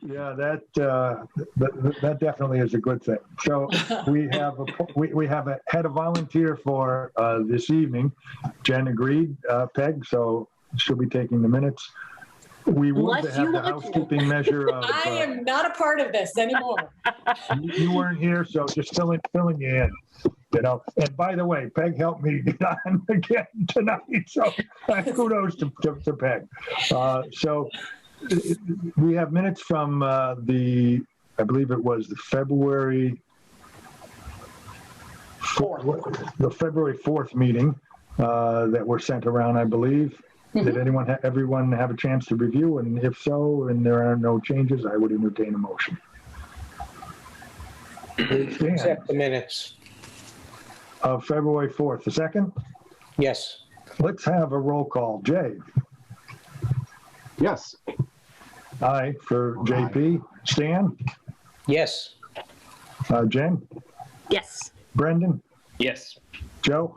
Yeah, that definitely is a good thing. So we have had a volunteer for this evening. Jen agreed, Peg, so she'll be taking the minutes. We would have the housekeeping measure of. I am not a part of this anymore. You weren't here, so just filling you in. You know, and by the way, Peg helped me get on again tonight, so kudos to Peg. So we have minutes from I believe it was the February 4th meeting that were sent around, I believe. Did everyone have a chance to review? And if so, and there are no changes, I would entertain a motion. Accept the minutes. Of February 4th. The second? Yes. Let's have a roll call. Jay? Yes. Aye for JP. Stan? Yes. Jen? Yes. Brendan? Yes. Joe?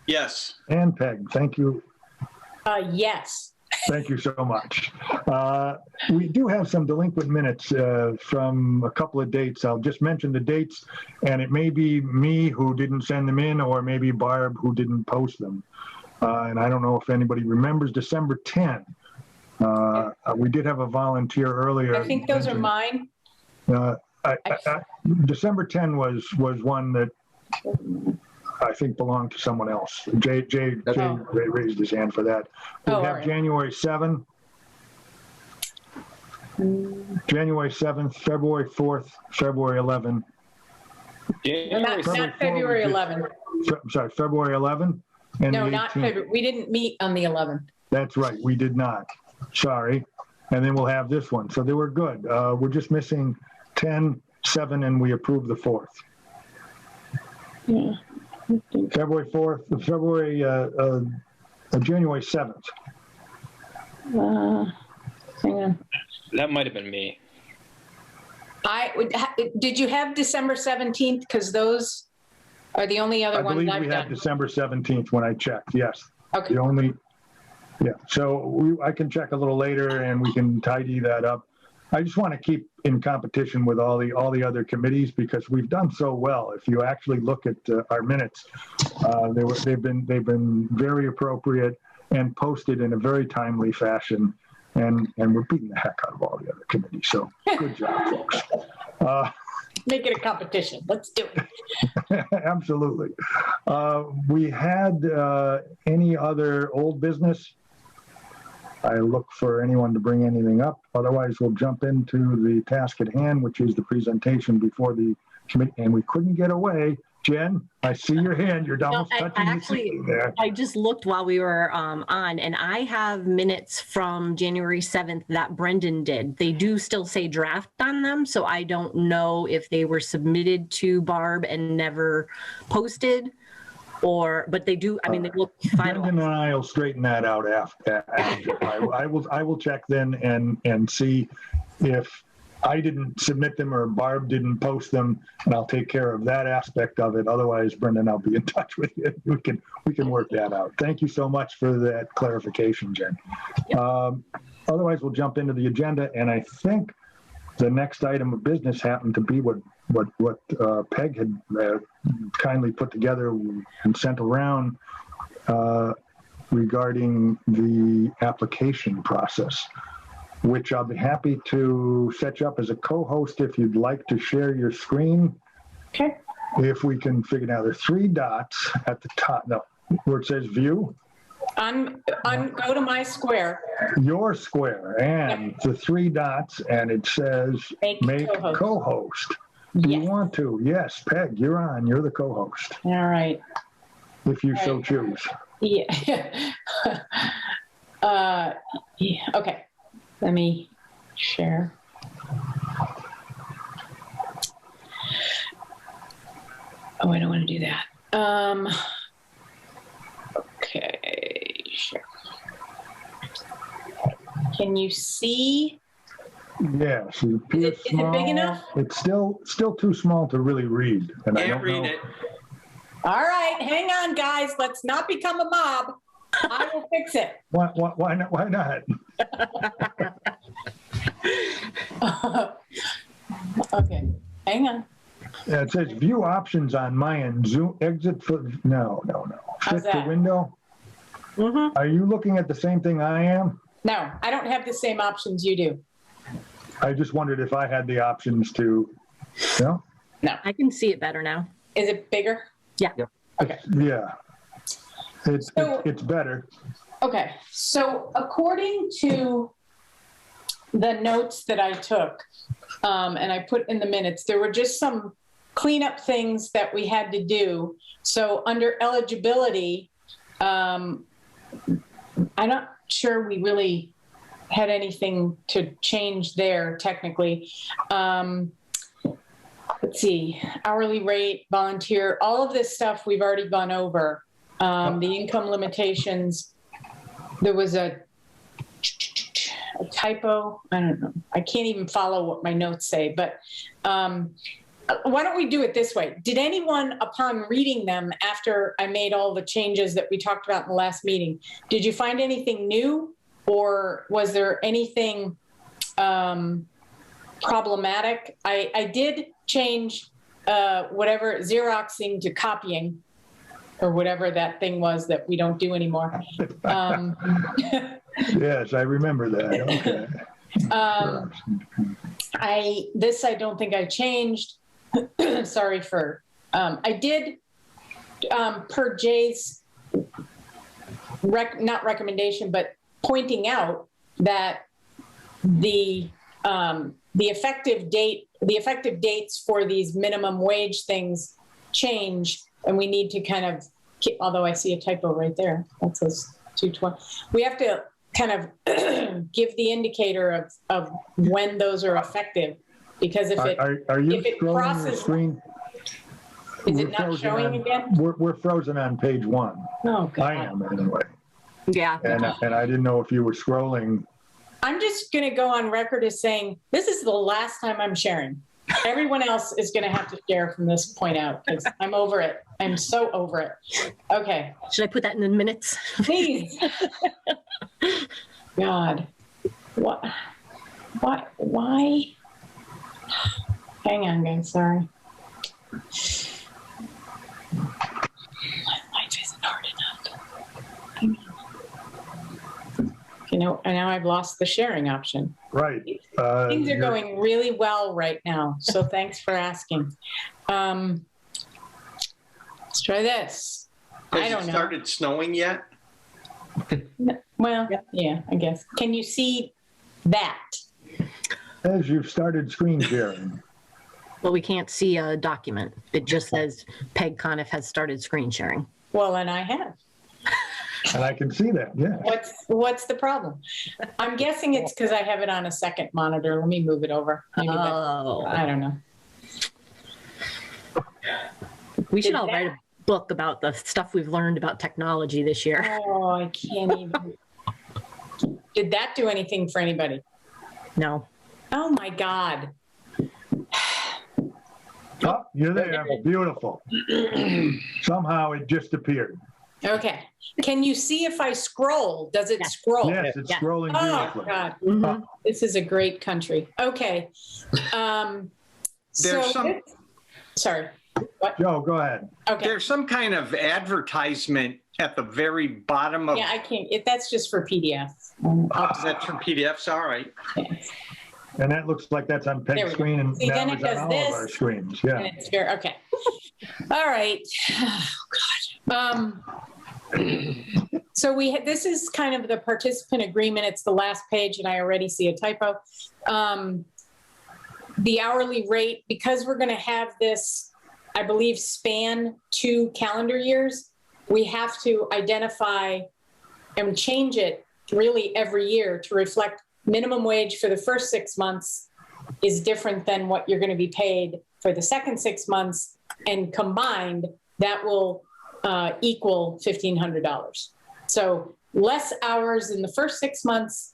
Yes. And Peg. Thank you. Yes. Thank you so much. We do have some delinquent minutes from a couple of dates. I'll just mention the dates, and it may be me who didn't send them in, or maybe Barb who didn't post them. And I don't know if anybody remembers December 10. We did have a volunteer earlier. I think those are mine. December 10 was one that I think belonged to someone else. Jay raised his hand for that. We have right. January 7th, January 7th, February 4th, February 11th. Not February 11th. I'm sorry, February 11th. And no, not February. We didn't meet on the 11th. That's right. We did not. Sorry. And then we'll have this one. So they were good. We're just missing 10, 7, and we approved the 4th. Yeah. February 4th, January 7th. Hang on. That might have been me. Did you have December 17th? Because those are the only other ones I've done. I believe we had December 17th when I checked, yes. Okay. Yeah, so I can check a little later and we can tidy that up. I just want to keep in competition with all the other committees because we've done so well. If you actually look at our minutes, they've been very appropriate and posted in a very timely fashion, and we're beating the heck out of all the other committees. So good job, folks. Make it a competition. Let's do it. Absolutely. We had any other old business? I look for anyone to bring anything up. Otherwise, we'll jump into the task at hand, which is the presentation before the committee. And we couldn't get away. Jen, I see your hand. You're almost touching the ceiling there. I just looked while we were on, and I have minutes from January 7th that Brendan did. They do still say draft on them, so I don't know if they were submitted to Barb and never posted. But they do. I mean, they look fine. Brendan and I will straighten that out after. I will check then and see if I didn't submit them or Barb didn't post them, and I'll take care of that aspect of it. Otherwise, Brendan, I'll be in touch with you. We can work that out. Thank you so much for that clarification, Jen. Yep. Otherwise, we'll jump into the agenda, and I think the next item of business happened to be what Peg had kindly put together and sent around regarding the application process, which I'll be happy to set you up as a co-host if you'd like to share your screen. Okay. If we can figure out, there are 3 dots at the top, where it says view. Go to my square. Your square, and the 3 dots, and it says make co-host. Do you want to? Yes, Peg, you're on. You're the co-host. All right. If you so choose. Yeah. Yeah. Okay. Let me share. Oh, I don't want to do that. Okay, sure. Can you see? Yes. Is it big enough? It's still too small to really read. And I don't read it. All right, hang on, guys. Let's not become a mob. I will fix it. Why not? Why not? Okay, hang on. Yeah, it says view options on my end. Zoom exit for no. How's Fit to that? window. Mm-hmm. Are you looking at the same thing I am? No, I don't have the same options you do. I just wondered if I had the options to. No. I can see it better now. Is it bigger? Yeah. Okay. Yeah. So- It's better. Okay, so according to the notes that I took, and I put in the minutes, there were just some cleanup things that we had to do. So under eligibility, I'm not sure we really had anything to change there technically. Let's see, hourly rate, volunteer, all of this stuff we've already gone over. The income limitations, there was a typo. I don't know. I can't even follow what my notes say, but why don't we do it this way? Did anyone, upon reading them after I made all the changes that we talked about in the last meeting, did you find anything new, or was there anything problematic? I did change whatever Xeroxing to copying, or whatever that thing was that we don't do anymore. Yes, I remember that. Okay. I don't think I changed. Sorry for, I did, per Jay's not recommendation, but pointing out that the effective dates for these minimum wage things change, and we need to kind of, although I see a typo right there, that says 220. We have to kind of give the indicator of when those are effective, because if it, Are you if it scrolling your crosses- screen? is We're it not frozen showing on- again? We're frozen on page 1. Oh, I God. am anyway. Yeah. And I didn't know if you were scrolling. I'm just going to go on record as saying, this is the last time I'm sharing. Everyone else is going to have to share from this point out, because I'm over it. I'm so over it. Okay, Should I put that in the minutes? please. God, what, why? Hang on, guys, sorry. Life isn't hard enough. You know, and now I've lost the sharing option. Right. Things are you're- going really well right now, so thanks for asking. Let's try this. I Has don't it know. started snowing yet? Well, yeah, I guess. Can you see that? As you've started screen sharing. Well, we can't see a document. It just says Peg Coniff has started screen sharing. Well, and I have. And I can see that, yeah. What's the problem? I'm guessing it's because I have it on a second monitor. Let me move it over. Maybe that, Oh. I don't know. We should Did all write a book about the stuff we've learned about technology this year. Oh, I can't even. Did that do anything for anybody? No. Oh my God. Oh, you're there. Beautiful. Somehow it just appeared. Okay. Can you see if I scroll? Does it scroll? Yes, it's Yeah. scrolling Oh, beautifully. God. Mhm. This is a great country. Okay. There's some- Sorry. Joe, go ahead. Okay. There's some kind of advertisement at the very bottom of, Yeah, I can't. That's just for PDF. that's from PDFs, all right. And that looks like that's on There we Peg's go. screen, and See, then now it it's on does all of our this. screens, And yeah. it's very, okay. All right. Oh, God. So this is kind of the participant agreement. It's the last page, and I already see a typo. The hourly rate, because we're going to have this, I believe, span 2 calendar years, we have to identify and change it really every year to reflect minimum wage for the first 6 months is different than what you're going to be paid for the second 6 months, and combined that will equal $1,500. So less hours in the first 6 months,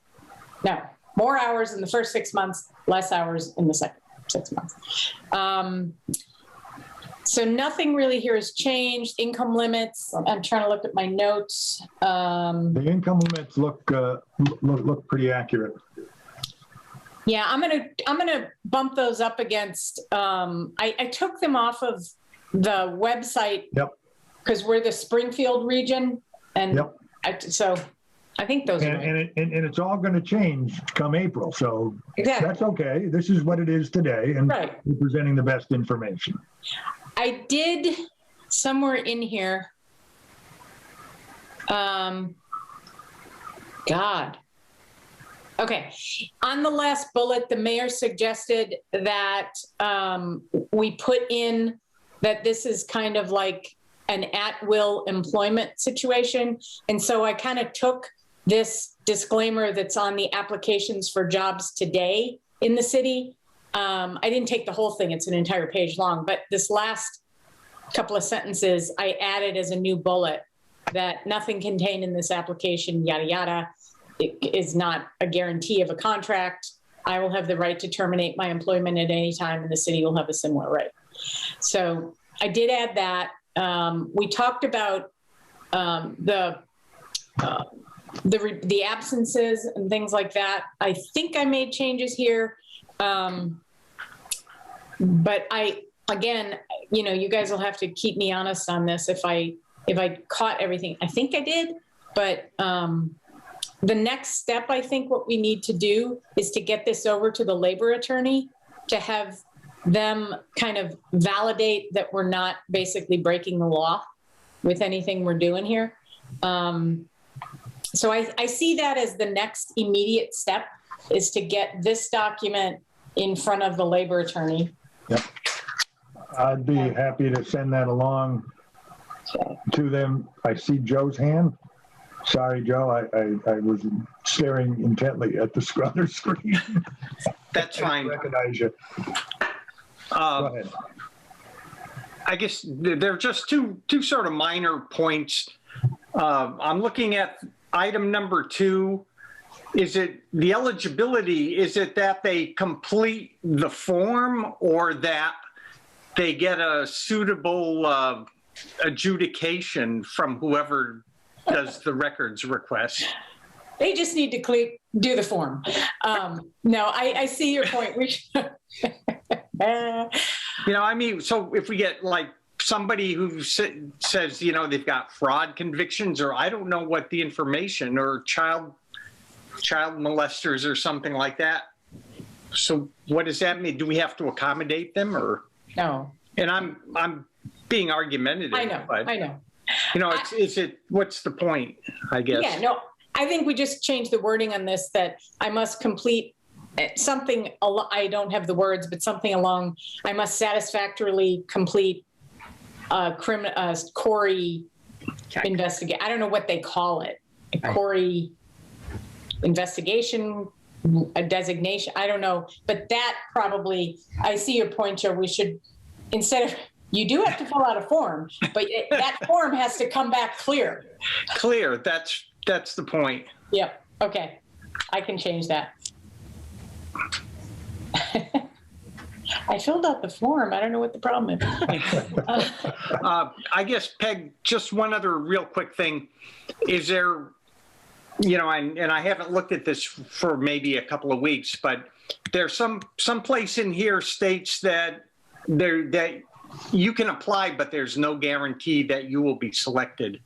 no, more hours in the first 6 months, less hours in the second 6 months. So nothing really here has changed. Income limits, I'm trying to look at my notes. The income limits look pretty accurate. Yeah, I'm gonna bump those up against, I took them off of the website. Yep. Because we're the Springfield region and Yep. so I think those are right. And it's all going to change come April. So Exactly. that's okay. This is what it is today. And Right. we're presenting the best information. I did somewhere in here. God. Okay. On the last bullet, the mayor suggested that we put in that this is kind of like an at-will employment situation. And so I kind of took this disclaimer that's on the applications for jobs today in the city. I didn't take the whole thing. It's an entire page long, but this last couple of sentences I added as a new bullet that nothing contained in this application, yada, yada, it is not a guarantee of a contract. I will have the right to terminate my employment at any time and the city will have a similar right. So I did add that. We talked about the absences and things like that. I think I made changes here. But again, you guys will have to keep me honest on this if I caught everything. I think I did, but the next step, I think what we need to do is to get this over to the labor attorney to have them kind of validate that we're not basically breaking the law with anything we're doing here. So I see that as the next immediate step is to get this document in front of the labor attorney. Yep. I'd be happy to send that along to them. I see Joe's hand. Sorry, Joe, I was staring intently at the other screen. That's fine. I recognize you. Go ahead. I guess they're just two sort of minor points. I'm looking at item number 2. Is it the eligibility? Is it that they complete the form or that they get a suitable adjudication from whoever does the records request? They just need to do the form. No, I see your point. We should. I mean, so if we get like somebody who says, they've got fraud convictions or I don't know what the information or child molesters or something like that. So what does that mean? Do we have to accommodate them or? No. And I'm being argumentative. I know. But, I know. What's the point, I guess? Yeah, no, I think we just changed the wording on this that I must complete something, I don't have the words, but something along, I must satisfactorily complete Corey investigate. I don't know what they call it. A Corey investigation, a designation. I don't know, but that probably, I see your point, Joe. We should, instead of, you do have to fill out a form, but that form has to come back clear. Clear. That's the point. Yep. Okay. I can change that. I filled out the form. I don't know what the problem is. I guess, Peg, just one other real quick thing. Is there, and I haven't looked at this for maybe a couple of weeks, but there's some place in here states that you can apply, but there's no guarantee that you will be selected.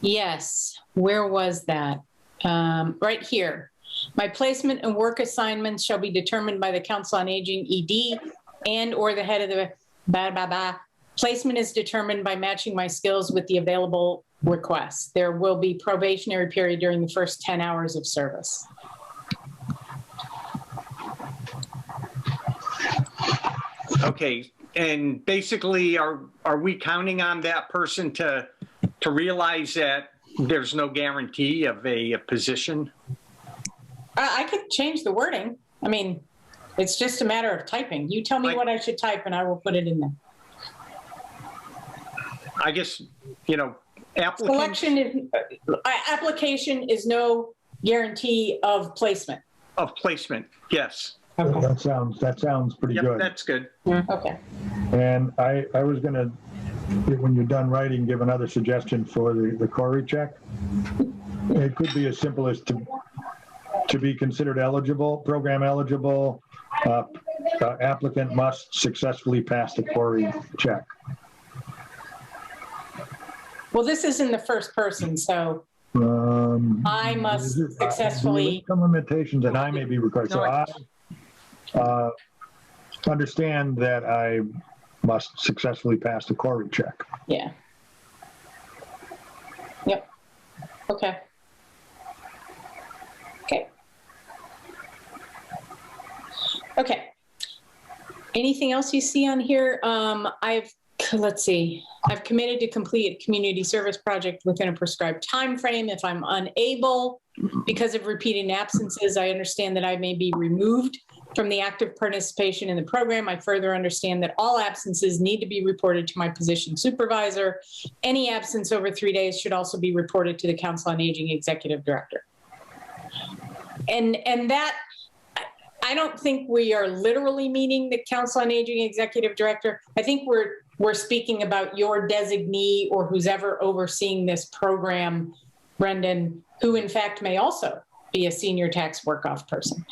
Yes. Where was that? Right here. My placement and work assignments shall be determined by the Council on Aging ED and or the head of the Placement is determined by matching my skills with the available requests. There will be probationary period during the first 10 hours of service. Okay. And basically, are we counting on that person to realize that there's no guarantee of a position? I could change the wording. I mean, it's just a matter of typing. You tell me what I should type and I will put it in there. I guess, application is no guarantee of placement. Of placement, yes. Okay. That sounds pretty good. That's good. Okay. And I was going to, when you're done writing, give another suggestion for the Corey check. It could be as simple as to to be considered eligible, program eligible, applicant must successfully pass the query check. Well, this is in the first person, so I must successfully. Some limitations that I may be required. So I understand that I must successfully pass the query check. Yeah. Yep. Okay. Okay. Okay. Anything else you see on here? Let's see. I've committed to complete a community service project within a prescribed time frame. If I'm unable because of repeated absences, I understand that I may be removed from the active participation in the program. I further understand that all absences need to be reported to my position supervisor. Any absence over 3 days should also be reported to the Council on Aging Executive Director. And that, I don't think we are literally meaning the Council on Aging Executive Director. I think we're speaking about your designee or who's ever overseeing this program, Brendan, who in fact may also be a senior tax work-off person.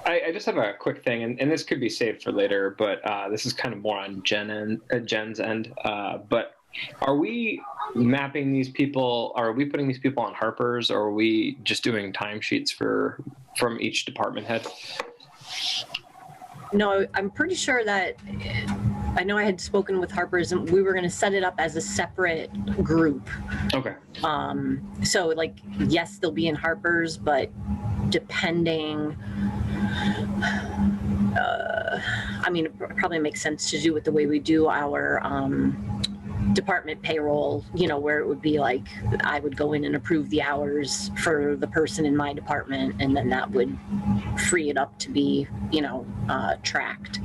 I just have a quick thing, and this could be saved for later, but this is kind of more on Jen's end. But are we mapping these people? Are we putting these people on Harper's, or are we just doing timesheets from each department head? No, I'm pretty sure that, I know I had spoken with Harper's and we were going to set it up as a separate group. Okay. So like, yes, they'll be in Harper's, but depending, I mean, it probably makes sense to do with the way we do our department payroll, you know, where it would be like, I would go in and approve the hours for the person in my department, and then that would free it up to be, you know, tracked.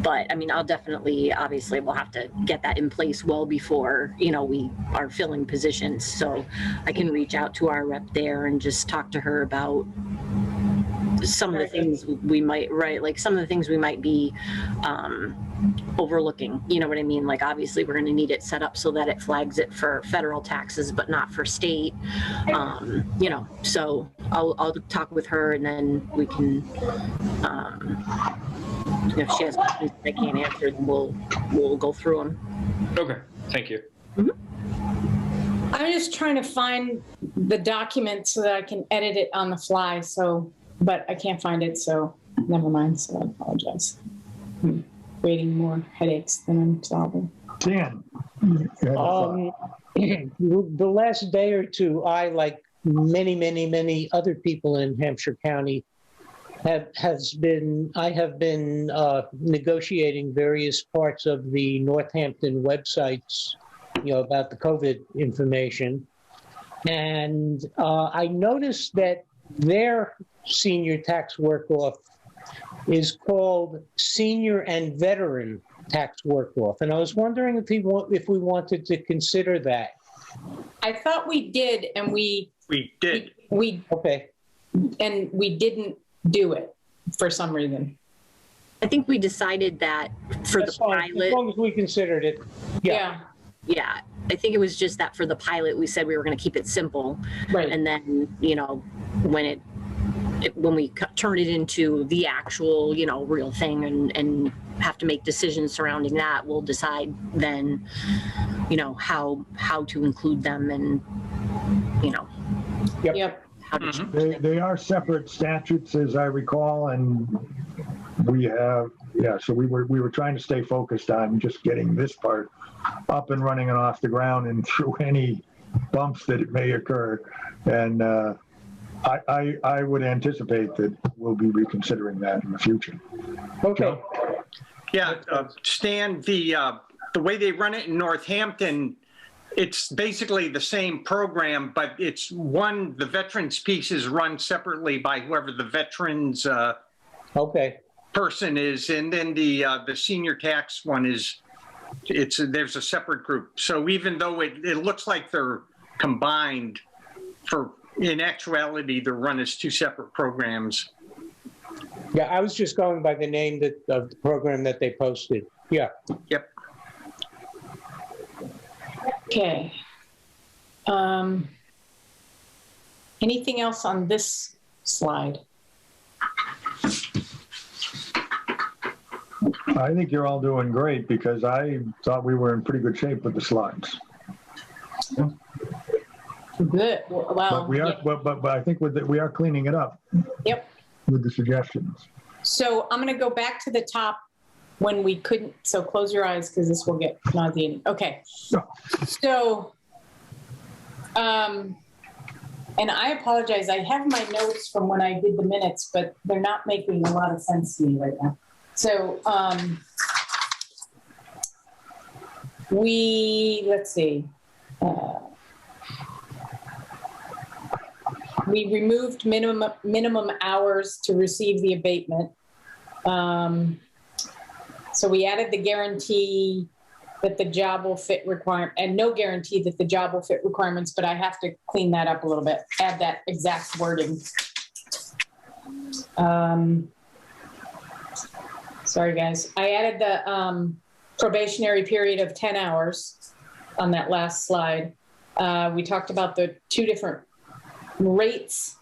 But I mean, I'll definitely, obviously we'll have to get that in place well before, you know, we are filling positions. So I can reach out to our rep there and just talk to her about some of the things we might, right, like some of the things we might be overlooking, you know what I mean? Like, obviously we're going to need it set up so that it flags it for federal taxes, but not for state, you know, so I'll talk with her, and then we can, if she has questions I can't answer, then we'll go through them. Okay, thank you. Mm-hmm. I'm just trying to find the document so that I can edit it on the fly, so, but I can't find it, so never mind, so I apologize. I'm creating more headaches than I'm solving. Dan. The last day or two, I, like many other people in Hampshire County, I have been negotiating various parts of the Northampton websites, you know, about the COVID information. And I noticed that their senior tax work-off is called Senior and Veteran Tax Work-Off. And I was wondering if we wanted to consider that. I thought we did, and we did. Okay. And we didn't do it for some reason. I think we decided that for That's the fine, pilot. as long as we considered it. Yeah. Yeah, I think it was just that for the pilot, we said we were going to keep it simple. Right. And then, you know, when we turn it into the actual, you know, real thing and have to make decisions surrounding that, we'll decide then, you know, how to include them and, you know. Yep. How to change them. They are separate statutes, as I recall, and we have, so we were trying to stay focused on just getting this part up and running and off the ground and through any bumps that it may occur. And I would anticipate that we'll be reconsidering that in the future. Okay. Joe? Yeah, Stan, the way they run it in Northampton, it's basically the same program, but it's the veterans piece is run separately by whoever the veterans person is, and then the senior tax one there's a separate group. So even though it looks like they're combined, in actuality they're run as two separate programs. Yeah, I was just going by the name of the program that they posted. Yeah. Yep. Okay. Anything else on this slide? I think you're all doing great because I thought we were in pretty good shape with the slides. Good. Well, But we are, yeah. but I think we are cleaning it up Yep. with the suggestions. So I'm going to go back to the top when we couldn't. So close your eyes because this will get nauseating. Okay. So, and I apologize. I have my notes from when I did the minutes, but they're not making a lot of sense to me right now. So let's see. We removed minimum hours to receive the abatement. So we added the guarantee that the job will fit requirement, and no guarantee that the job will fit requirements, but I have to clean that up a little bit, add that exact wording. Sorry, guys. I added the probationary period of 10 hours on that last slide. We talked about the 2 different rates.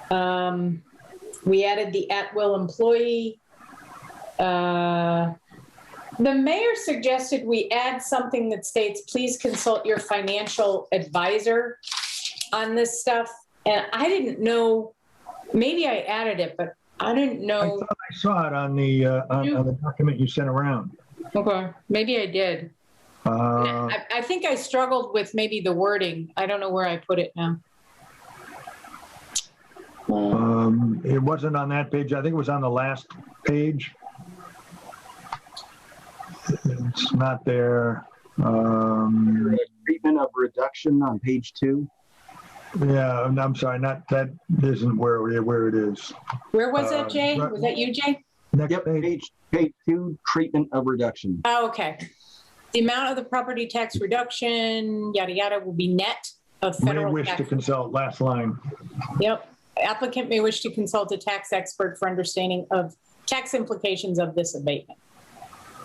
We added the at-will employee. The mayor suggested we add something that states, please consult your financial advisor on this stuff. And I didn't know, maybe I added it, but I didn't I know. thought I saw it on the document you sent around. Okay, maybe I did. I think I struggled with maybe the wording. I don't know where I put it now. It wasn't on that page. I think it was on the last page. It's not there. Treatment of reduction on page 2. Yeah, I'm sorry. Not that isn't where it is. Where was that, Jay? Was that you, Jay? Next Yep, page. page 2, treatment of reduction. Oh, okay. The amount of the property tax reduction, yada, yada, will be net of May federal wish tax. to consult. Last line. Yep. Applicant may wish to consult a tax expert for understanding of tax implications of this abatement.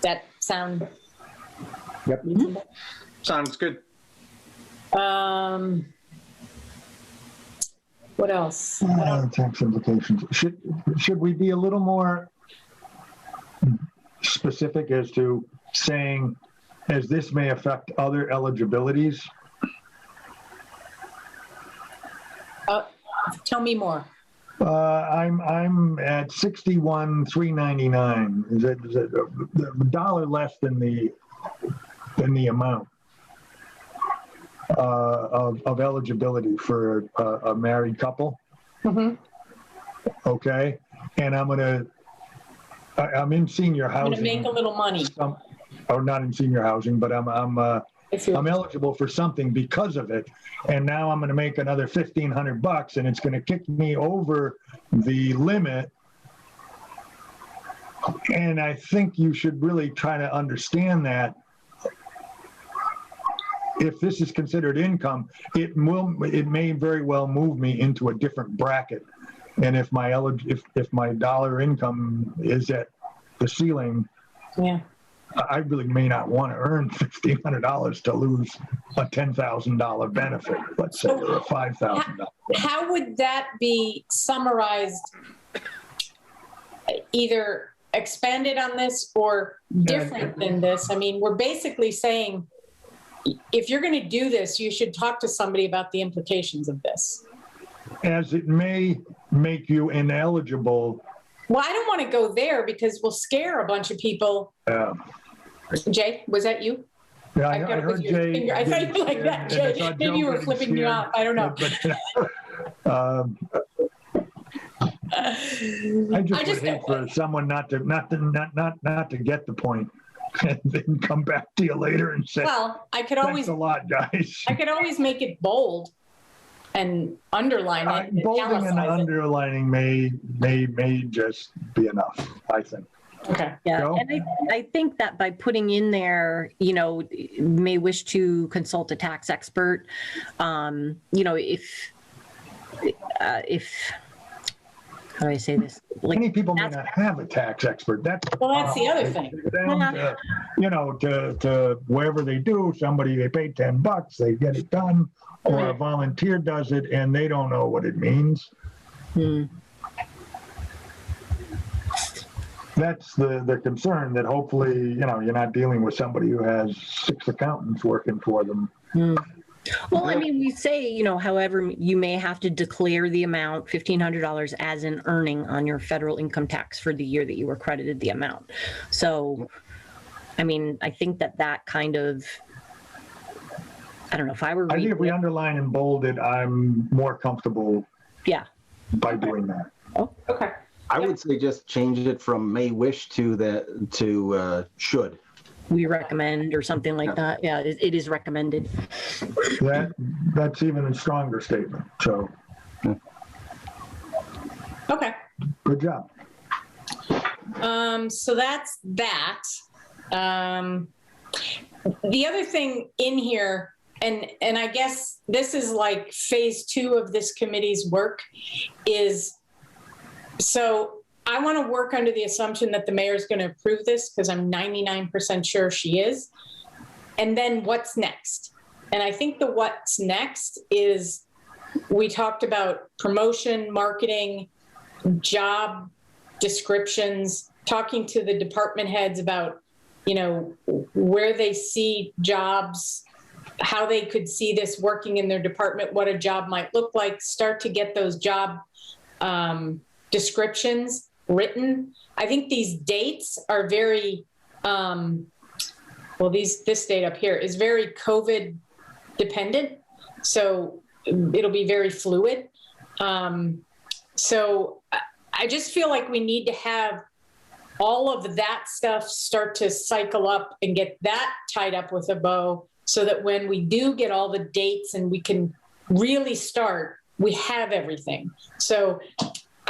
That sound? Yep. Reasonable? Sounds good. What else? Tax implications. Should we be a little more specific as to saying, as this may affect other eligibilities? Tell me more. I'm at 61,399. Is it a dollar less than the amount of eligibility for a married couple? Mm-hmm. Okay, and I'm in senior I'm housing. going to make a little money. Or not in senior housing, but I'm If you're, eligible for something because of it, and now I'm going to make another $1,500, and it's going to kick me over the limit. And I think you should really try to understand that if this is considered income, it may very well move me into a different bracket. And if my dollar income is at the ceiling, yeah. I really may not want to earn $1,500 to lose a $10,000 benefit, let's say, or a $5,000. How would that be summarized, either expanded on this or different than this? I mean, we're basically saying, if you're going to do this, you should talk to somebody about the implications of this. As it may make you ineligible. Well, I don't want to go there because we'll scare a bunch of people. Jay, was that you? Yeah, I heard Jay. Finger. I thought you were like that, Jay. Maybe you were flipping me off. I don't know. I just would hate for someone not to get the point and then come back to you later and say, well, I could always, thanks a lot, guys. I could always make it bold and underline it. And Bolding and underlining may just be enough, I think. Okay. Yeah, Joe? and I think that by putting in there, may wish to consult a tax expert, how do I say this? Like, Many people may that's- not have a tax expert. That's the other thing. They go down to, you know, to wherever they do, somebody, they pay $10, they get it done, or a volunteer does it and they don't know what it means. That's the concern, that hopefully, you know, you're not dealing with somebody who has 6 accountants working for them. Well, I mean, we say, you know, however, you may have to declare the amount, $1,500, as an earning on your federal income tax for the year that you were credited the amount. So, I mean, I think that kind of, I don't know, if I were I think if we underline and bold it, I'm more comfortable by doing that. Oh, okay. I would say just change it from may wish to should. we recommend or something like that. Yeah, it is recommended. That's even a stronger statement. So, Okay. good job. So that's that. The other thing in here, and I guess this is like phase 2 of this committee's work, is so I want to work under the assumption that the mayor's going to approve this, because I'm 99% sure she is. And then what's next? And I think the what's next is, we talked about promotion, marketing, job descriptions, talking to the department heads about, you know, where they see jobs, how they could see this working in their department, what a job might look like, start to get those job descriptions written. I think these dates are very, this date up here is very COVID dependent. So it'll be very fluid. So I just feel like we need to have all of that stuff start to cycle up and get that tied up with a bow, so that when we do get all the dates and we can really start, we have everything. So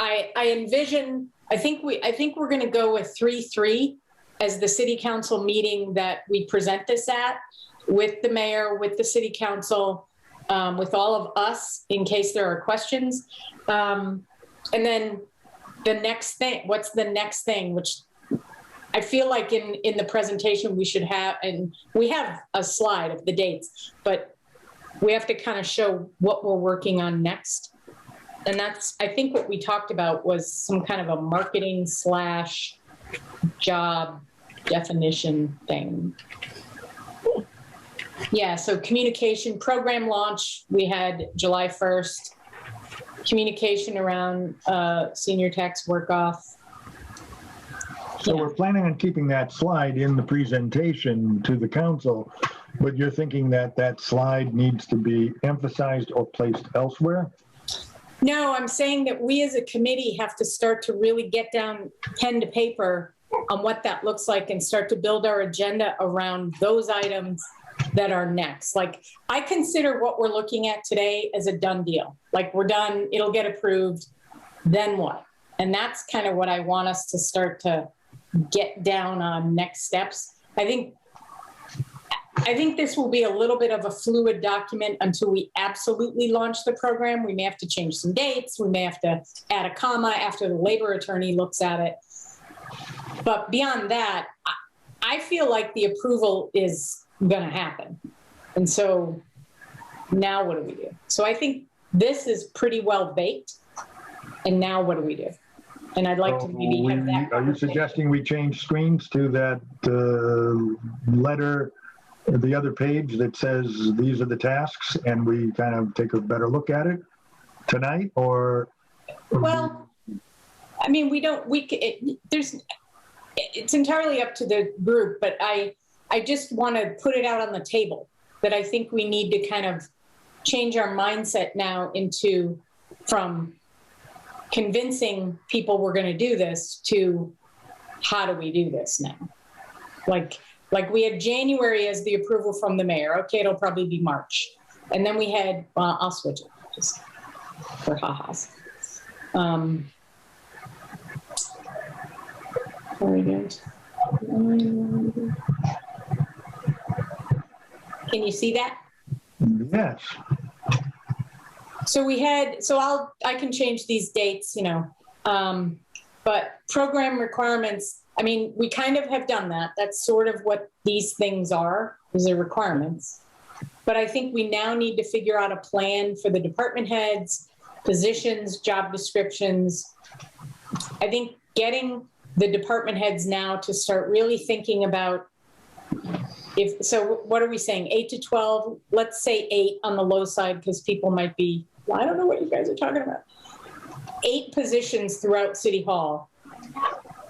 I envision, I think we're going to go with 3-3 as the city council meeting that we present this at, with the mayor, with the city council, with all of us in case there are questions. And then the next thing, what's the next thing, which I feel like in the presentation we should have, and we have a slide of the dates, but we have to kind of show what we're working on next. And that's, I think what we talked about was some kind of a marketing / job definition thing. Yeah, so communication program launch, we had July 1st. Communication around senior tax work off. So we're planning on keeping that slide in the presentation to the council, but you're thinking that that slide needs to be emphasized or placed elsewhere? No, I'm saying that we as a committee have to start to really get down pen to paper on what that looks like and start to build our agenda around those items that are next. Like, I consider what we're looking at today as a done deal. Like, we're done, it'll get approved, then what? And that's kind of what I want us to start to get down on next steps. I think this will be a little bit of a fluid document until we absolutely launch the program. We may have to change some dates. We may have to add a comma after the labor attorney looks at it. But beyond that, I feel like the approval is going to happen. And so now what do we do? So I think this is pretty well baked. And now what do we do? And I'd like to maybe have that. Are you suggesting we change screens to that letter, the other page that says these are the tasks, and we kind of take a better look at it tonight? Or well, I mean, it's entirely up to the group, but I just want to put it out on the table that I think we need to kind of change our mindset now from convincing people we're going to do this to how do we do this now? Like we had January as the approval from the mayor. Okay, it'll probably be March. And then we had, I'll switch it just for ha-has. Very good. Can you see that? yes. So I can change these dates, you know, But program requirements, I mean, we kind of have done that. That's sort of what these things are, these are requirements. But I think we now need to figure out a plan for the department heads, positions, job descriptions. I think getting the department heads now to start really thinking about so what are we saying, 8 to 12? Let's say 8 on the low side because people might be, I don't know what you guys are talking about. 8 positions throughout City Hall.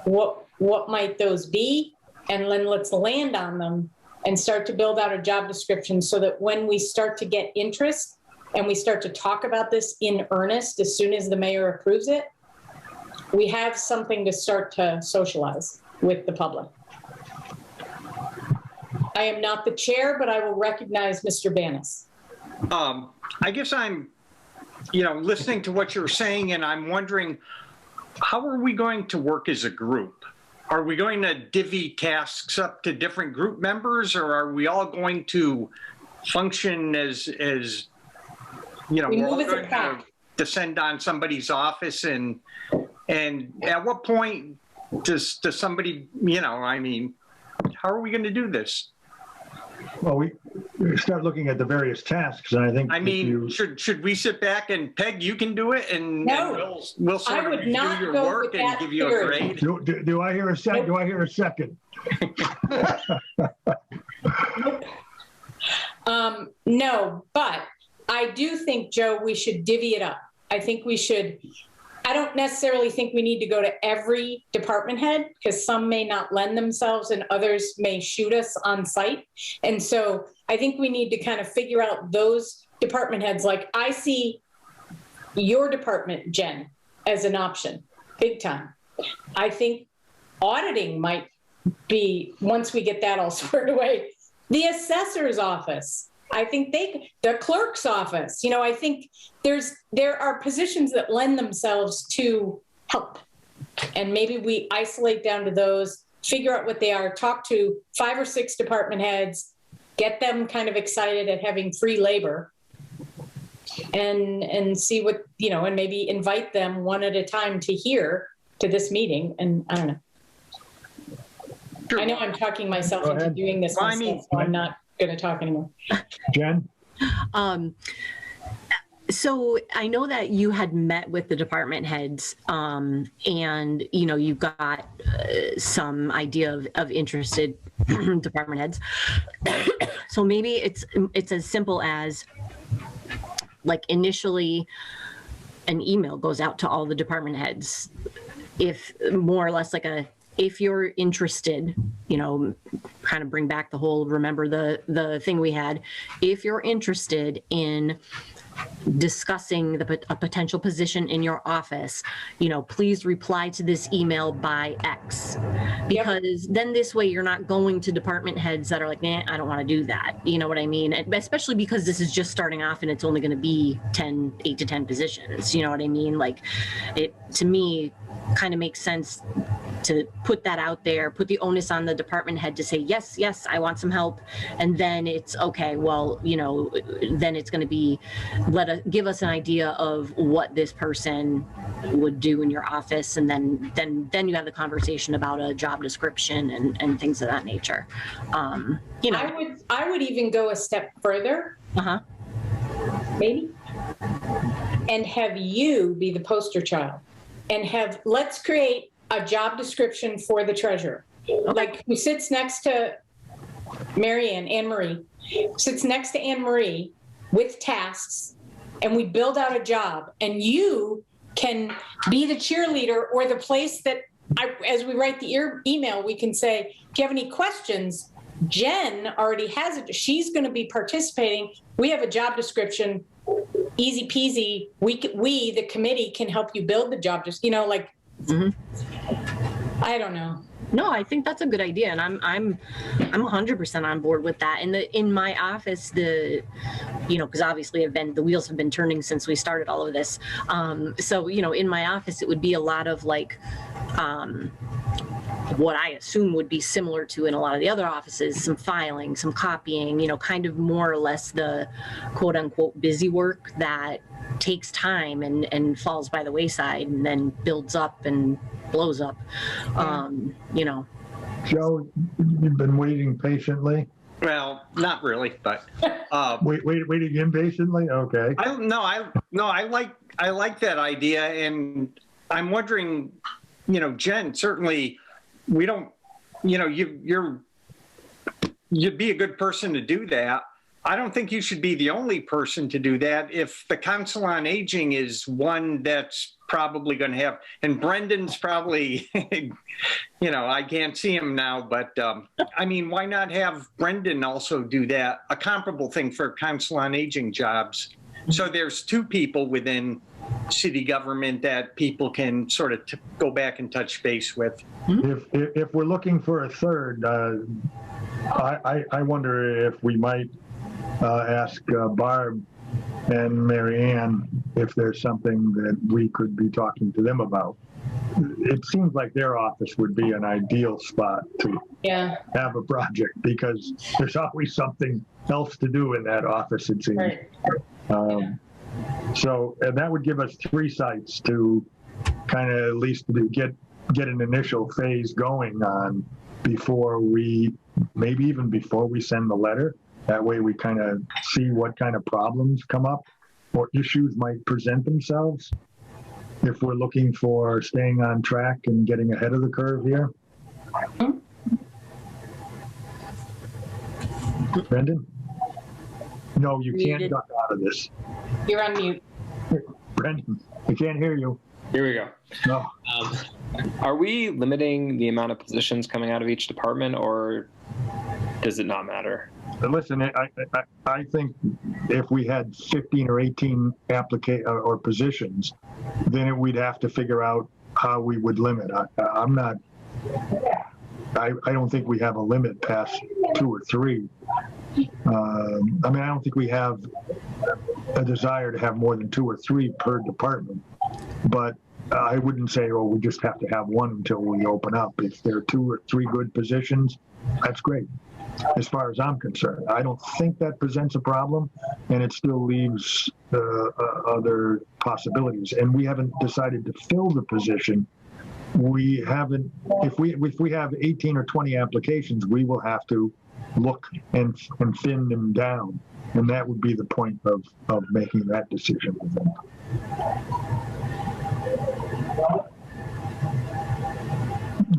What might those be? And then let's land on them and start to build out a job description so that when we start to get interest and we start to talk about this in earnest as soon as the mayor approves it, we have something to start to socialize with the public. I am not the chair, but I will recognize Mr. Banis. I guess I'm, listening to what you're saying, and I'm wondering, how are we going to work as a group? Are we going to divvy tasks up to different group members, or are we all going to function as we're all going to descend on somebody's office? And at what point does somebody, how are we going to do this? Well, we start looking at the various tasks, and I think. Should we sit back and Peg, you can do it, and we'll sort of review your work and give you a grade. Do I hear a second? Do I hear a second? No, but I do think, Joe, we should divvy it up. I think we should. I don't necessarily think we need to go to every department head because some may not lend themselves and others may shoot us on site. And so I think we need to kind of figure out those department heads. Like I see your department, Jen, as an option, big time. I think auditing might be, once we get that all squared away, the assessor's office. I think the clerk's office, I think there are positions that lend themselves to help. And maybe we isolate down to those, figure out what they are, talk to 5 or 6 department heads, get them kind of excited at having free labor and see what, and maybe invite them one at a time to this meeting. And I don't know. Sure. I know I'm talking myself into doing this myself, so I'm not going to talk anymore. Jen? So I know that you had met with the department heads and, you've got some idea of interested department heads. So maybe it's as simple as like initially an email goes out to all the department heads, if more or less like if you're interested, kind of bring back the whole, remember the thing we had, if you're interested in discussing a potential position in your office, please reply to this email by X, because then this way you're not going to department heads that are like, I don't want to do that. You know what I mean? And especially because this is just starting off and it's only going to be 8 to 10 positions. You know what I mean? Like it, to me, kind of makes sense to put that out there, put the onus on the department head to say, yes, I want some help. And then it's okay, well, then it's going to be, give us an idea of what this person would do in your office. And then you have the conversation about a job description and things of that nature. I would even go a step further. Maybe. And have you be the poster child and let's create a job description for the treasurer, like who sits next to Anne Marie, sits next to Anne Marie with tasks, and we build out a job, and you can be the cheerleader or the place that, as we write the email, we can say, if you have any questions, Jen already has it. She's going to be participating. We have a job description, easy peasy. We, the committee, can help you build the job. I don't know. No, I think that's a good idea, and I'm 100% on board with that. And in my office, because obviously the wheels have been turning since we started all of this. So in my office, it would be a lot of like what I assume would be similar to in a lot of the other offices, some filing, some copying, kind of more or less the quote unquote busy work that takes time and falls by the wayside and then builds up and blows up. Joe, you've been waiting patiently. Well, not really, but Waiting impatiently. Okay. I like that idea, and I'm wondering, Jen, certainly we don't, you'd be a good person to do that. I don't think you should be the only person to do that. If the Council on Aging is one that's probably going to have, and Brendan's probably, I can't see him now, but why not have Brendan also do that? A comparable thing for Council on Aging jobs. So there's two people within city government that people can sort of go back and touch base with. If we're looking for a third, I wonder if we might ask Barb and Mary Ann if there's something that we could be talking to them about. It seems like their office would be an ideal spot to have a project, because there's always something else to do in that office, it seems. Right. So, and that would give us 3 sites to kind of at least get an initial phase going on before maybe even before we send the letter. That way we kind of see what kind of problems come up or issues might present themselves if we're looking for staying on track and getting ahead of the curve here. Brendan? No, you can't duck out of this. You're on mute. Brendan, I can't hear you. Here we go. No. Are we limiting the amount of positions coming out of each department, or does it not matter? Listen, I think if we had 15 or 18 or positions, then we'd have to figure out how we would limit. I don't think we have a limit past 2 or 3. I don't think we have a desire to have more than 2 or 3 per department, but I wouldn't say, we just have to have one until we open up. If there are 2 or 3 good positions, that's great. As far as I'm concerned, I don't think that presents a problem, and it still leaves other possibilities. And we haven't decided to fill the position. We haven't. If we have 18 or 20 applications, we will have to look and thin them down, and that would be the point of making that decision.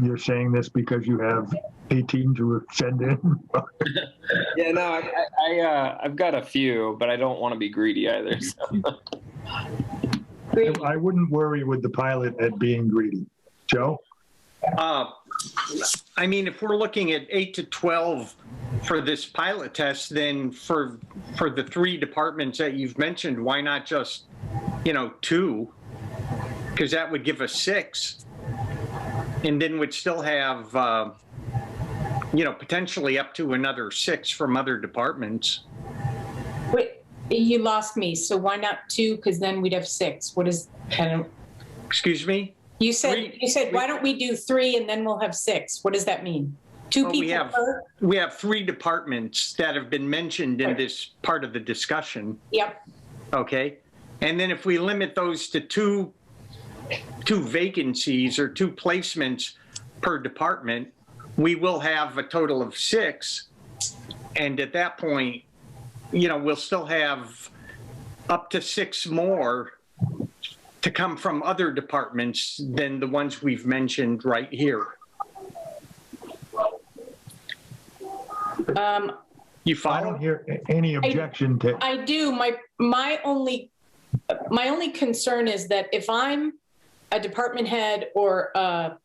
You're saying this because you have 18 to send in? Yeah, no, I've got a few, but I don't want to be greedy either. So. I wouldn't worry with the pilot at being greedy. Joe? If we're looking at 8 to 12 for this pilot test, then for the 3 departments that you've mentioned, why not just, 2? Because that would give us 6. And then we'd still have, potentially up to another 6 from other departments. Wait, you lost me. So why not 2? Because then we'd have 6. What is? Excuse me? You said why don't we do 3 and then we'll have 6? What does that mean? 2 people per? We have 3 departments that have been mentioned in this part of the discussion. Yep. Okay. And then if we limit those to two vacancies or 2 placements per department, we will have a total of 6. And at that point, we'll still have up to 6 more to come from other departments than the ones we've mentioned right here. You follow? I don't hear any objection to. I do. My only concern is that if I'm a department head or a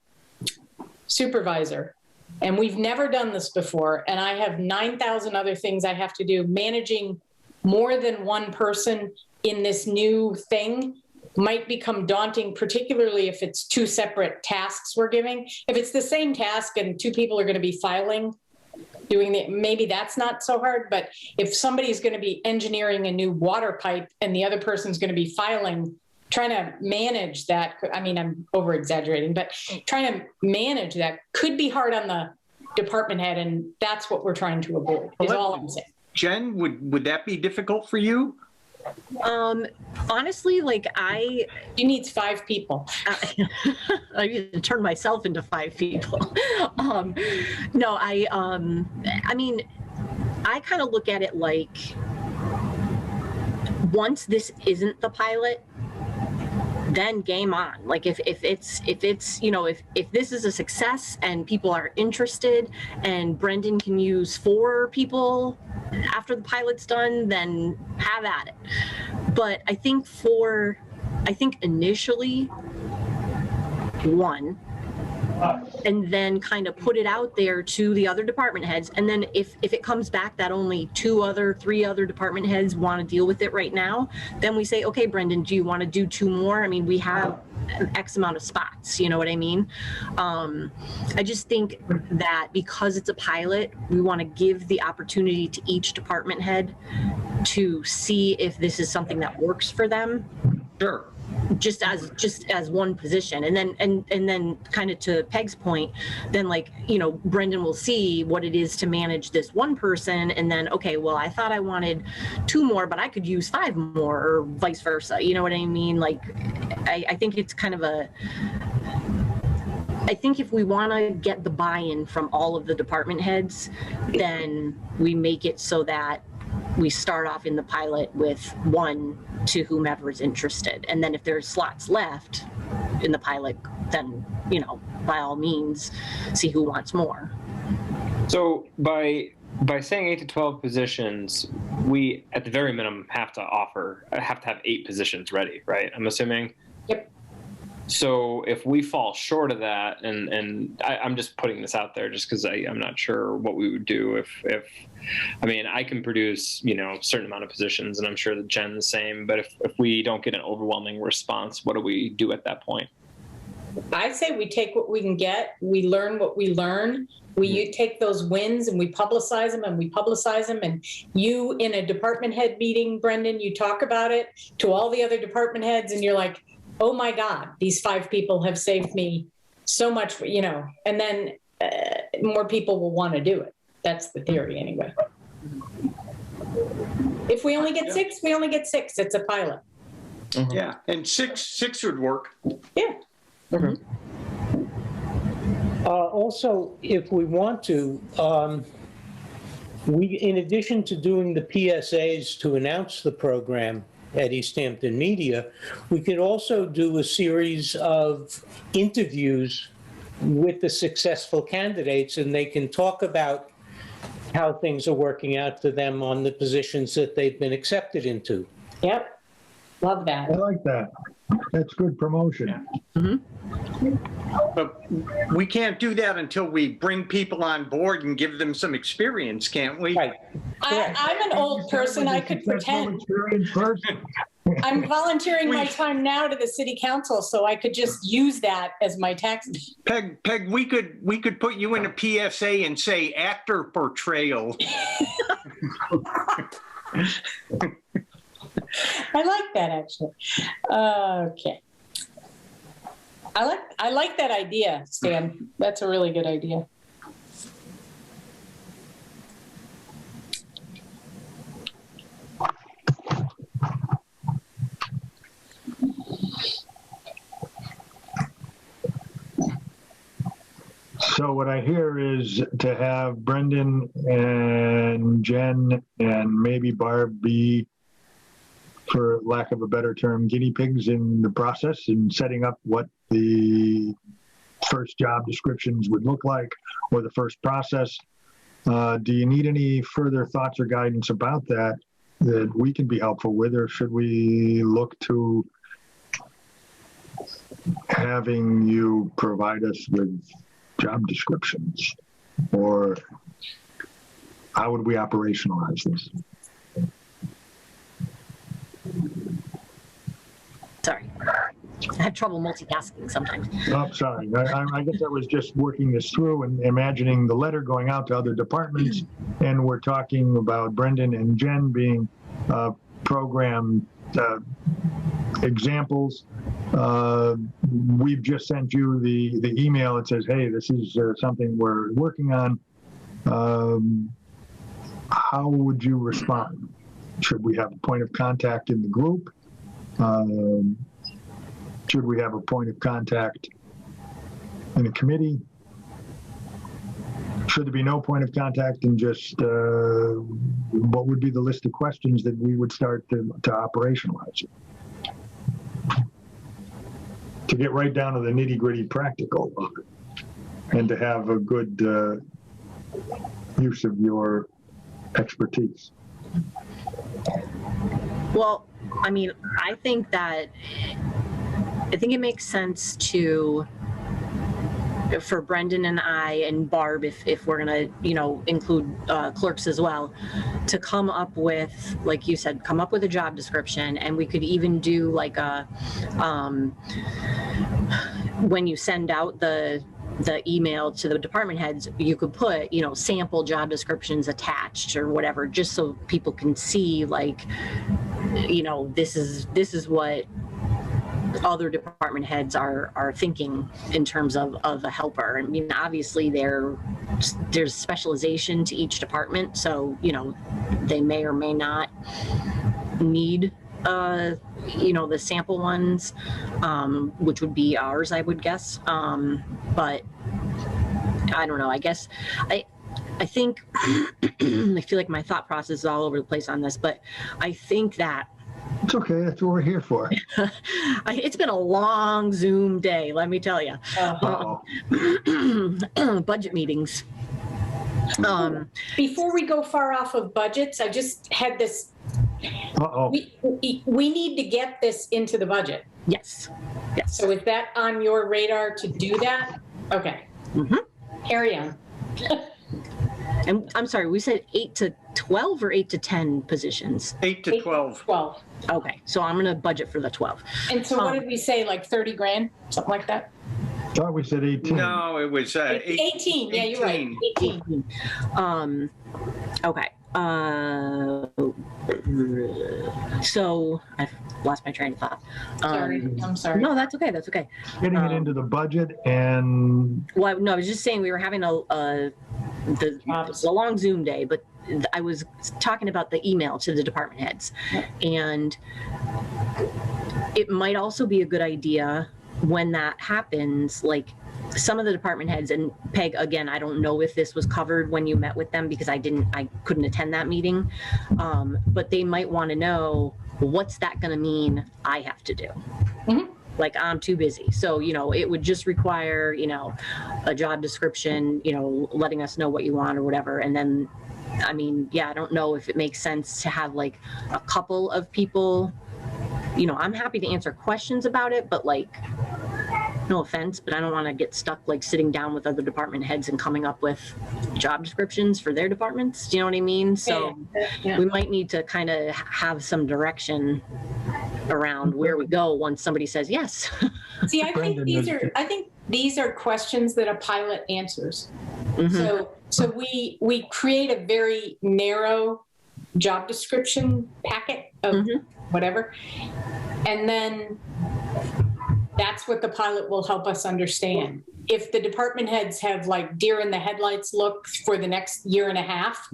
supervisor, and we've never done this before, and I have 9,000 other things I have to do, managing more than one person in this new thing might become daunting, particularly if it's 2 separate tasks we're giving. If it's the same task and 2 people are going to be filing, maybe that's not so hard. But if somebody's going to be engineering a new water pipe and the other person's going to be filing trying to manage that. I mean, I'm over exaggerating, but trying to manage that could be hard on the department head. And that's what we're trying to avoid, is all I'm saying. Jen, would that be difficult for you? Honestly, like He needs 5 people. I need to turn myself into 5 people. No, I mean, I kind of look at it like, once this isn't the pilot, then game on. Like if it's, you know, if this is a success and people are interested and Brendan can use 4 people after the pilot's done, then have at it. But I think initially 1, and then kind of put it out there to the other department heads. And then if it comes back that only 3 other department heads want to deal with it right now, then we say, okay, Brendan, do you want to do 2 more? I mean, we have X amount of spots, you know what I mean? I just think that because it's a pilot, we want to give the opportunity to each department head to see if this is something that works for them. Sure. Just as one position, and then kind of to Peg's point, then, like, you know, Brendan will see what it is to manage this one person, and then, okay, well, I thought I wanted 2 more, but I could use 5 more, or vice versa. You know what I mean? Like, I think it's kind of I think if we want to get the buy-in from all of the department heads, then we make it so that we start off in the pilot with 1 to whomever is interested. And then if there's slots left in the pilot, then, you know, by all means, see who wants more. So by saying 8 to 12 positions, we at the very minimum have to have 8 positions ready, right? I'm assuming. Yep. So if we fall short of that, and I'm just putting this out there just because I'm not sure what we would do if I mean, I can produce, you know, a certain amount of positions, and I'm sure that Jen's the same, but if we don't get an overwhelming response, what do we do at that point? I say we take what we can get, we learn what we learn, you take those wins and we publicize them, and you, in a department head meeting, Brendan, you talk about it to all the other department heads, and you're like, oh my God, these 5 people have saved me so much, you know, and then more people will want to do it. That's the theory anyway. If we only get 6, we only get 6. It's a pilot. Mm-hmm. Yeah, and six would work. Yeah. Okay. Also, if we want to, we, in addition to doing the PSAs to announce the program at Easthampton Media, we could also do a series of interviews with the successful candidates, and they can talk about how things are working out for them on the positions that they've been accepted into. Yep. Love that. I like that. That's good promotion. But we can't do that until we bring people on board and give them some experience, can't we? Right. I'm an old person. I could pretend. I'm volunteering my time now to the city council, so I could just use that as my tax. Peg, we could put you in a PSA and say actor portrayal. I like that, actually. Okay. I like that idea, Stan. That's a really good idea. So what I hear is to have Brendan and Jen and maybe Barb be, for lack of a better term, guinea pigs in the process and setting up what the first job descriptions would look like, or the first process. Do you need any further thoughts or guidance about that we can be helpful with, or should we look to having you provide us with job descriptions, or how would we operationalize this? Sorry. I have trouble multitasking sometimes. Oh, sorry. I guess I was just working this through and imagining the letter going out to other departments, and we're talking about Brendan and Jen being program examples. We've just sent you the email that says, hey, this is something we're working on. How would you respond? Should we have a point of contact in the group? Should we have a point of contact in a committee? Should there be no point of contact, and just what would be the list of questions that we would start to operationalize it? To get right down to the nitty-gritty practical of it, and to have a good use of your expertise. Well, I mean, I think it makes sense for Brendan and I and Barb, if we're gonna, include clerks as well, to come up with, like you said, come up with a job description, and we could even do like when you send out the email to the department heads, you could put, sample job descriptions attached or whatever, just so people can see, like, this is what other department heads are thinking in terms of a helper. I mean, obviously there's specialization to each department, so they may or may not need the sample ones, which would be ours, I would guess. But I don't know. I guess I think I feel like my thought process is all over the place on this, but I think that it's okay. That's what we're here for. It's been a long Zoom day, let me tell you. Budget meetings. Before we go far off of budgets, I just had this. We need to get this into the budget. Yes. So is that on your radar to do that? Okay. Carry on. And I'm sorry, we said 8 to 12 or 8 to 10 positions? 8 to 12. 12. Okay, so I'm going to budget for the 12. And so what did we say, like 30 grand, something like that? I thought we said 18. No, it was 18. Yeah, you're right. 18. Okay. So I've lost my train of thought. I'm sorry. No, that's okay. That's okay. Getting it into the budget and. Well, no, I was just saying we were having a long Zoom day, but I was talking about the email to the department heads, and it might also be a good idea when that happens, like some of the department heads, and Peg, again, I don't know if this was covered when you met with them because I couldn't attend that meeting, but they might want to know, what's that going to mean I have to do? Like, I'm too busy. So, it would just require, a job description, letting us know what you want or whatever. And then, I mean, yeah, I don't know if it makes sense to have like a couple of people, I'm happy to answer questions about it, but like, no offense, but I don't want to get stuck like sitting down with other department heads and coming up with job descriptions for their departments. Do you know what I mean? So we might need to kind of have some direction around where we go once somebody says yes. See, I think these are questions that a pilot answers. So we create a very narrow job description packet of whatever, and then that's what the pilot will help us understand. If the department heads have like deer in the headlights look for the next year and a half,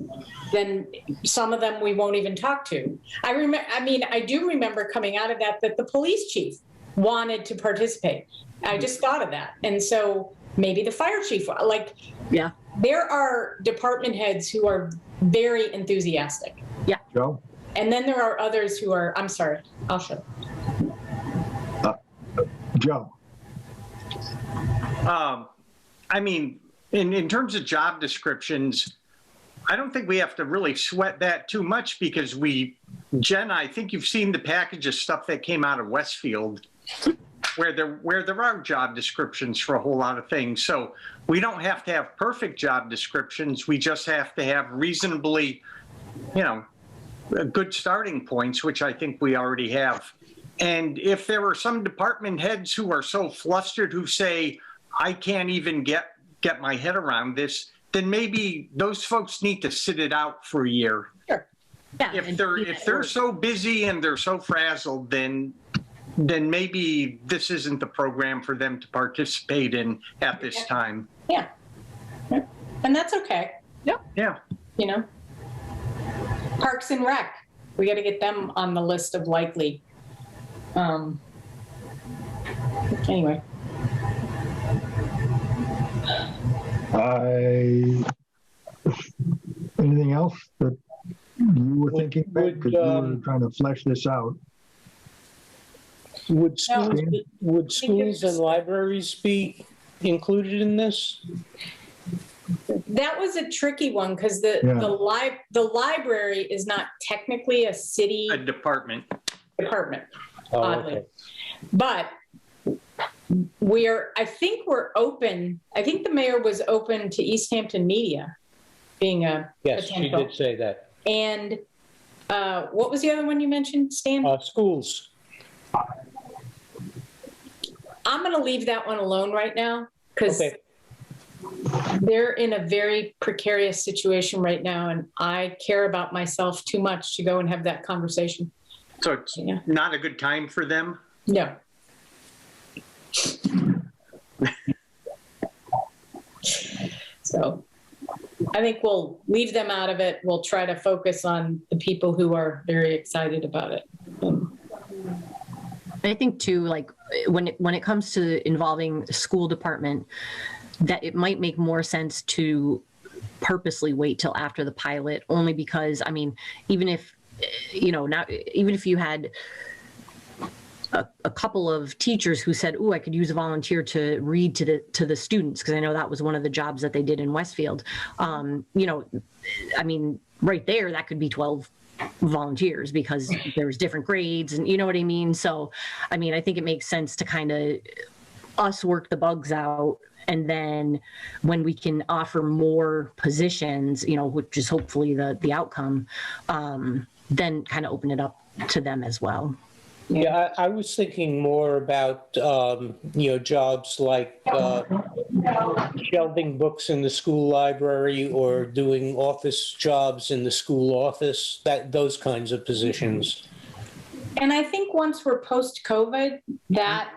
then some of them we won't even talk to. I do remember coming out of that the police chief wanted to participate. I just thought of that. And so maybe the fire chief, there are department heads who are very enthusiastic. Yeah. Joe? And then there are others who are, I'm sorry, I'll show. Joe. I mean, in terms of job descriptions, I don't think we have to really sweat that too much because Jen, I think you've seen the package of stuff that came out of Westfield where there are job descriptions for a whole lot of things. So we don't have to have perfect job descriptions. We just have to have reasonably, good starting points, which I think we already have. And if there are some department heads who are so flustered who say, I can't even get my head around this, then maybe those folks need to sit it out for a year. Sure. Yeah, if and they're see if that they're work. so busy and they're so frazzled, then maybe this isn't the program for them to participate in at this time. Yeah. And that's okay, Yeah. you know? Parks and Rec, we got to get them on the list of likely. Anyway, Anything else that you were thinking, would, because you were trying to flesh this out? Would schools, No. would schools and libraries be included in this? that was a tricky one because the Yeah. the library is not technically a city A department. department, Oh, oddly. okay. But I think we're open. I think the mayor was open to Easthampton Media being a Yes, she potential. did say that. And what was the other one you mentioned, Stan? Schools. I'm going to leave that one alone right now because Okay. they're in a very precarious situation right now, and I care about myself too much to go and have that conversation. So it's Yeah. not a good time for them. No. So I think we'll leave them out of it. We'll try to focus on the people who are very excited about it. I think too, like when it comes to involving the school department, that it might make more sense to purposely wait till after the pilot, only because, I mean, even if, now, even if you had a couple of teachers who said, "Oh, I could use a volunteer to read to the students," because I know that was one of the jobs that they did in Westfield. I mean, right there, that could be 12 volunteers because there's different grades, and you know what I mean. So, I mean, I think it makes sense to kind of us work the bugs out, and then when we can offer more positions, which is hopefully the outcome, then kind of open it up to them as well. Yeah, I was thinking more about, jobs like shelving books in the school library or doing office jobs in the school office, those kinds of positions. And I think once we're post-COVID, that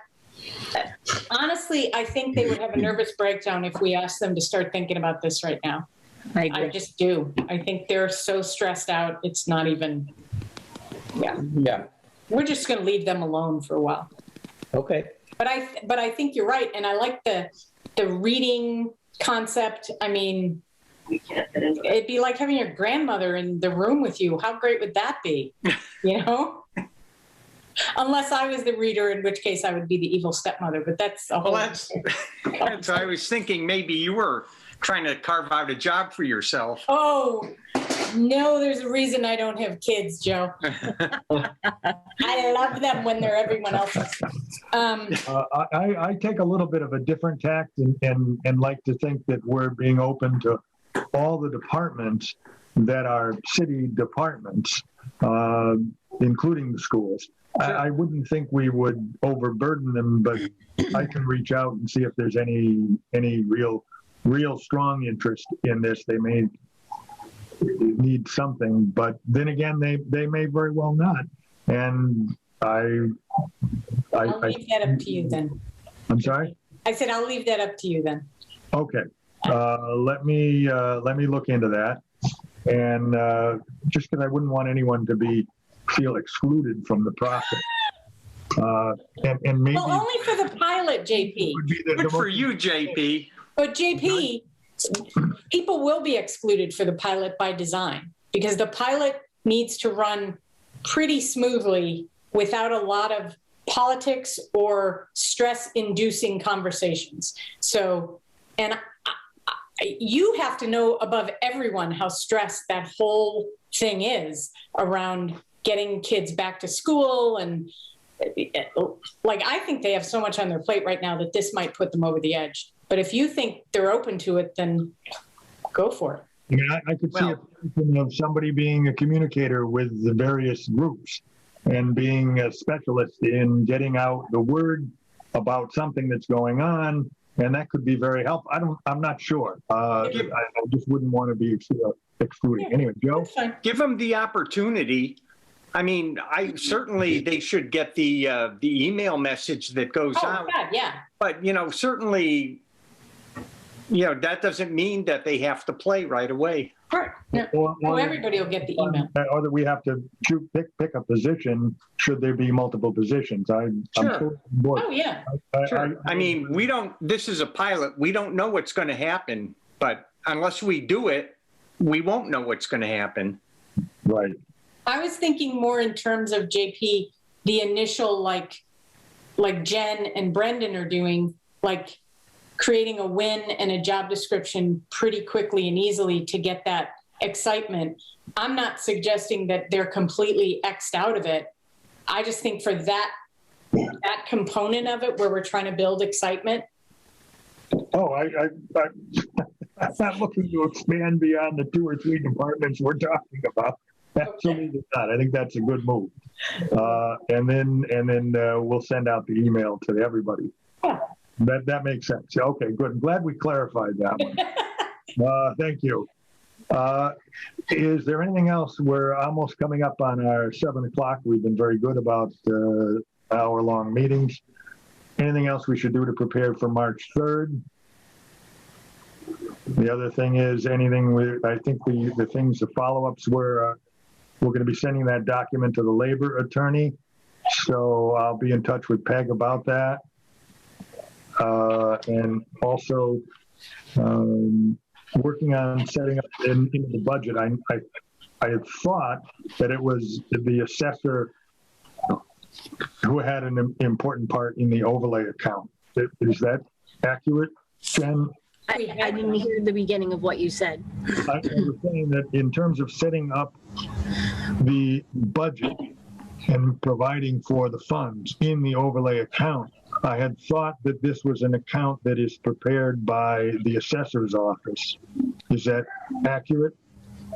honestly, I think they would have a nervous breakdown if we asked them to start thinking about this right now. I I agree. just do. I think they're so stressed out. It's not even, Yeah. we're just going to leave them alone for a while. Okay. But I think you're right. And I like the reading concept. I mean, it'd be like having your grandmother in the room with you. How great would that be? Unless I was the reader, in which case I would be the evil stepmother, but that's a whole. Well, that's I was thinking maybe you were trying to carve out a job for yourself. Oh, no, there's a reason I don't have kids, Joe. I love them when they're everyone else's. I take a little bit of a different tact and like to think that we're being open to all the departments that are city departments, including the schools. I wouldn't think we would overburden them, but I can reach out and see if there's any real strong interest in this. They may need something, but then again, they may very well not. And I'll leave that up to you then. I'm sorry? I said, I'll leave that up to you then. Okay. Let me look into that. And just because I wouldn't want anyone to feel excluded from the process. And maybe Well, only for the pilot, JP. would be Good for you, JP. But JP, people will be excluded for the pilot by design because the pilot needs to run pretty smoothly without a lot of politics or stress-inducing conversations. So, and you have to know above everyone how stressed that whole thing is around getting kids back to school. And like, I think they have so much on their plate right now that this might put them over the edge. But if you think they're open to it, then go for it. I mean, I could see a position of somebody being a communicator with the various groups and being a specialist in getting out the word about something that's going on and that could be very helpful. I'm not sure. I just wouldn't want to be excluding. Anyway, Joe? That's fine. Give them the opportunity. I mean, certainly they should get the email message that goes Oh, out. God, yeah. But, certainly, that doesn't mean that they have to play right away. Right. Yeah. Or Everybody will get the email. or that we have to pick a position should there be multiple positions. I'm Sure. totally on board. Oh, yeah. Sure. I mean, this is a pilot. We don't know what's going to happen, but unless we do it, we won't know what's going to happen. Right. I was thinking more in terms of JP, the initial, like Jen and Brendan are doing, like creating a win and a job description pretty quickly and easily to get that excitement. I'm not suggesting that they're completely X'd out of it. I just think for that component of it where we're trying to build excitement. Oh, I'm not looking to expand beyond the 2 or 3 departments we're talking about. Absolutely not. I think that's a good move. And then we'll send out the email to everybody. Yeah. That makes sense. Okay, good. I'm glad we clarified that one. Thank you. Is there anything else? We're almost coming up on our 7 o'clock. We've been very good about hour-long meetings. Anything else we should do to prepare for March 3rd? The other thing is anything, I think the things, the follow-ups were, we're going to be sending that document to the labor attorney. So I'll be in touch with Peg about that. And also working on setting up into the budget. I had thought that it was the assessor who had an important part in the overlay account. Is that accurate, Jen? I didn't hear the beginning of what you said. I was saying that in terms of setting up the budget and providing for the funds in the overlay account, I had thought that this was an account that is prepared by the assessor's office. Is that accurate?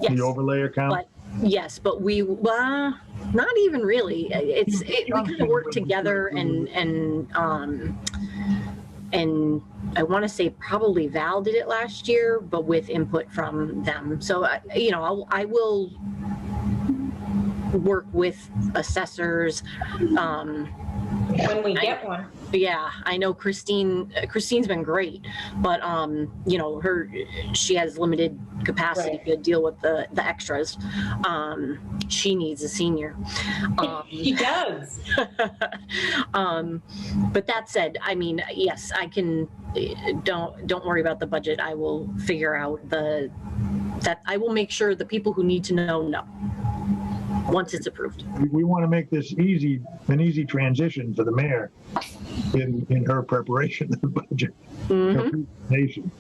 Yes. The overlay account? Yes, but we not even really. We kind of work together and I want to say probably Val did it last year, but with input from them. So I will work with assessors. When we get one. Yeah, I know Christine's been great, but she has limited capacity Right. to deal with the extras. She needs a senior. He does. But that said, I mean, yes, I can. Don't worry about the budget. I will figure out that I will make sure the people who need to know once it's approved. We want to make this an easy transition for the mayor in her preparation of the budget. Mm-hmm. Presentation.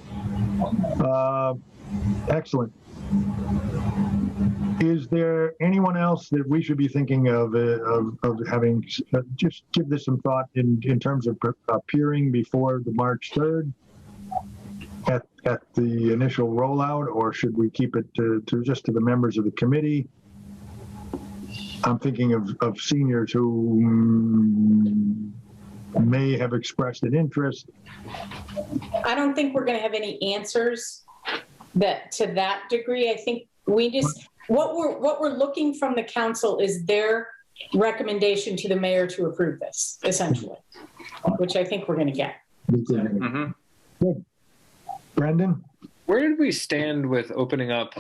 Excellent. Is there anyone else that we should be thinking of having just give this some thought in terms of appearing before the March 3rd at the initial rollout, or should we keep it to just to the members of the committee? I'm thinking of seniors who may have expressed an interest. I don't think we're going to have any answers to that degree. I think we just what we're looking from the council is their recommendation to the mayor to approve this, essentially, which I think we're going to get. Mm-hmm. Good. Brendan? Where did we stand with opening up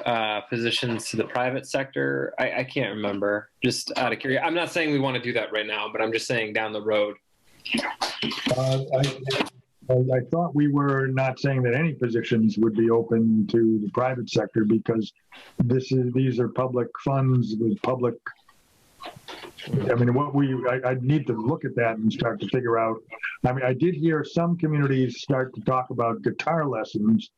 positions to the private sector? I can't remember. Just out of curiosity. I'm not saying we want to do that right now, but I'm just saying down the road. I thought we were not saying that any positions would be open to the private sector because these are public funds with public. I mean, I need to look at that and start to figure out. I mean, I did hear some communities start to talk about guitar lessons.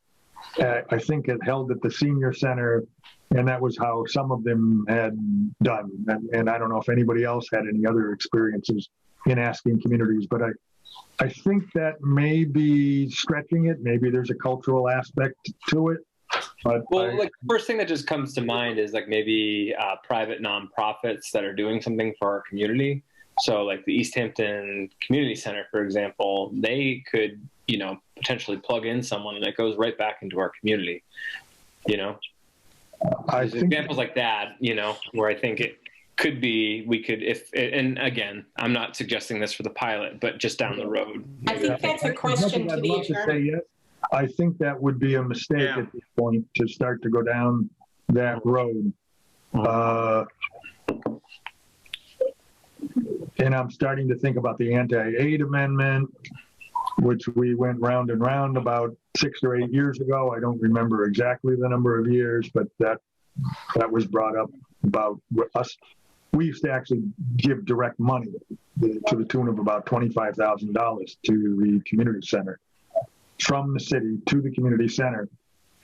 I think it held at the senior center, and that was how some of them had done. And I don't know if anybody else had any other experiences in asking communities, but I think that may be stretching it. Maybe there's a cultural aspect to it. But the first thing that just comes to mind is like maybe private nonprofits that are doing something for our community. So like the Easthampton Community Center, for example, they could, potentially plug in someone and it goes right back into our community, There's examples like that, where I think it could be, and again, I'm not suggesting this for the pilot, but just down the road. I think that's a question to the attorney. Yes. I think that would be a mistake at this point to start to go down that road. And I'm starting to think about the anti-aid amendment, which we went round and round about 6 or 8 years ago. I don't remember exactly the number of years, but that was brought up about us. We used to actually give direct money to the tune of about $25,000 to the community center from the city to the community center.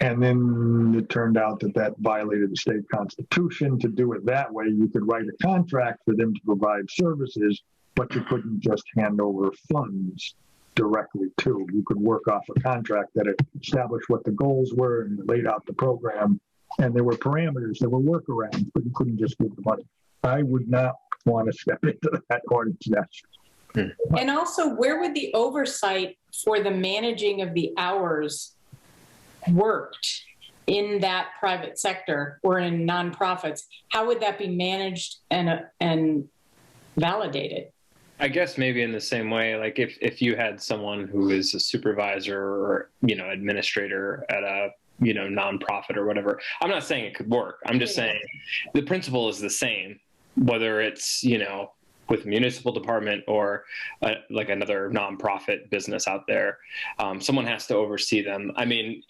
And then it turned out that violated the state constitution. To do it that way, you could write a contract for them to provide services, but you couldn't just hand over funds directly to. You could work off a contract that established what the goals were and laid out the program. And there were parameters, there were workarounds, but you couldn't just give the money. I would not want to step into that organization. And also, where would the oversight for the managing of the hours worked in that private sector or in nonprofits? How would that be managed and validated? I guess maybe in the same way, like if you had someone who is a supervisor or, administrator at a, nonprofit or whatever. I'm not saying it could work. I'm just saying the principle is the same, whether it's, with municipal department or like another nonprofit business out there. Someone has to oversee them. I mean,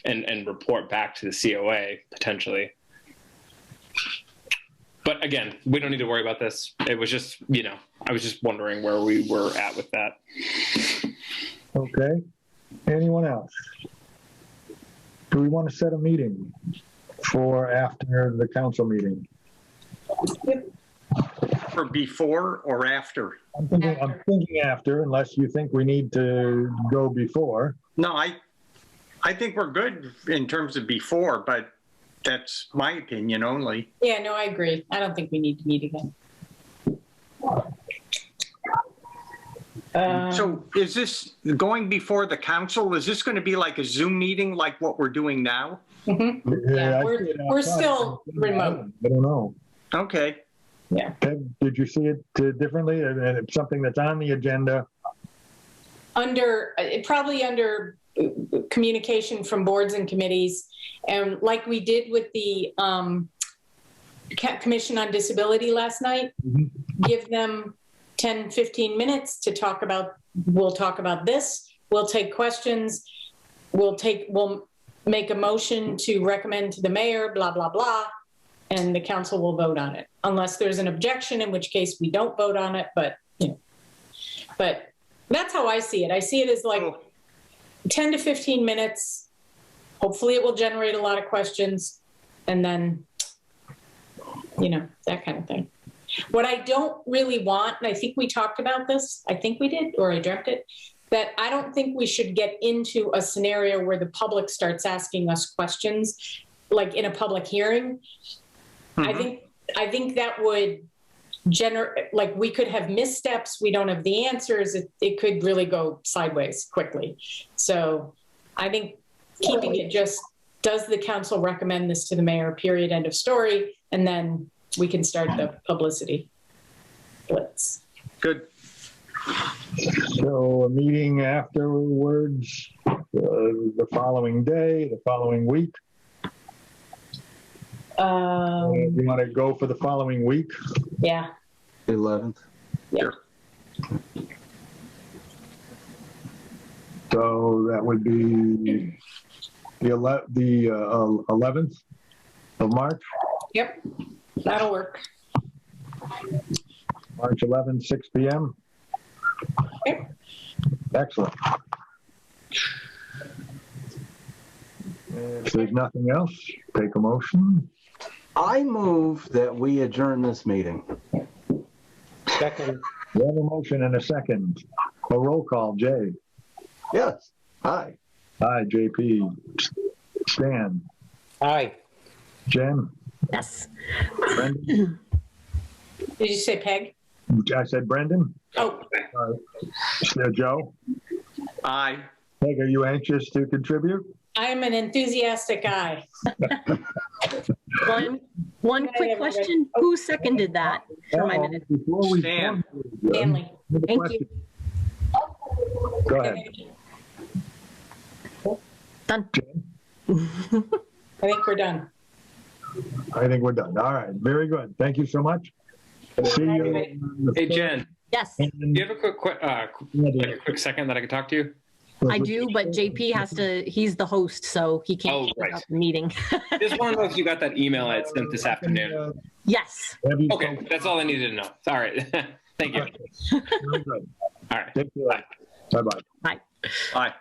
and report back to the COA potentially. But again, we don't need to worry about this. It was just, I was just wondering where we were at with that. Okay. Anyone else? Do we want to set a meeting for after the council meeting? For before or after? I'm thinking after, unless you think we need to go before. No, I think we're good in terms of before, but that's my opinion only. Yeah, no, I agree. I don't think we need to meet again. So is this going before the council? Is this going to be like a Zoom meeting like what we're doing now? Mm-hmm. Yeah, we're still remote. I don't know. Okay. Yeah. Did you see it differently? And it's something that's on the agenda. Probably under communication from boards and committees. And like we did with the Commission on Disability last night, give them 10, 15 minutes to talk about, we'll talk about this, we'll take questions, we'll make a motion to recommend to the mayor, blah, blah, blah, and the council will vote on it. Unless there's an objection, in which case we don't vote on it, but that's how I see it. I see it as like 10 to 15 minutes. Hopefully it will generate a lot of questions, and then, that kind of thing. What I don't really want, and I think we talked about this, I think we did, or I dreamt it, that I don't think we should get into a scenario where the public starts asking us questions, like in a public hearing. Mm-hmm. I think that would generate, like, we could have missteps, we don't have the answers, it could really go sideways quickly. So I think keeping it just, does the council recommend this to the mayor, period, end of story, and then we can start the publicity blitz. Good. So a meeting afterwards, the following day, the following week. You want to go for the following week? Yeah. 11th. Yeah. So that would be the 11th of March? Yep. That'll work. March 11th, 6 p.m. Okay. Excellent. If there's nothing else, take a motion. I move that we adjourn this meeting. Second. We have a motion and a second. A roll call, Jay. Yes. Aye. Aye, JP. Stan. Aye. Jen. Yes. Brendan. Did you say Peg? I said Brendan. Oh, Joe. Aye. Peg, are you anxious to contribute? I am an enthusiastic guy. One quick question. Who seconded that for my minute? Before we Stan. Stanley. Thank you. Go ahead. Done. I think we're done. I think we're done. All right. Very good. Thank you so much. See you. Hey, Jen, Yes, do you have a quick second that I could talk to you? I do, but JP has to, he's the host, so he can't Oh, keep right. up the meeting. Just want to know if you got that email I had sent this afternoon. Yes. Okay, that's all I needed to know. All right. Thank you. Very good. All right. Take care. Bye-bye. Bye. Aye.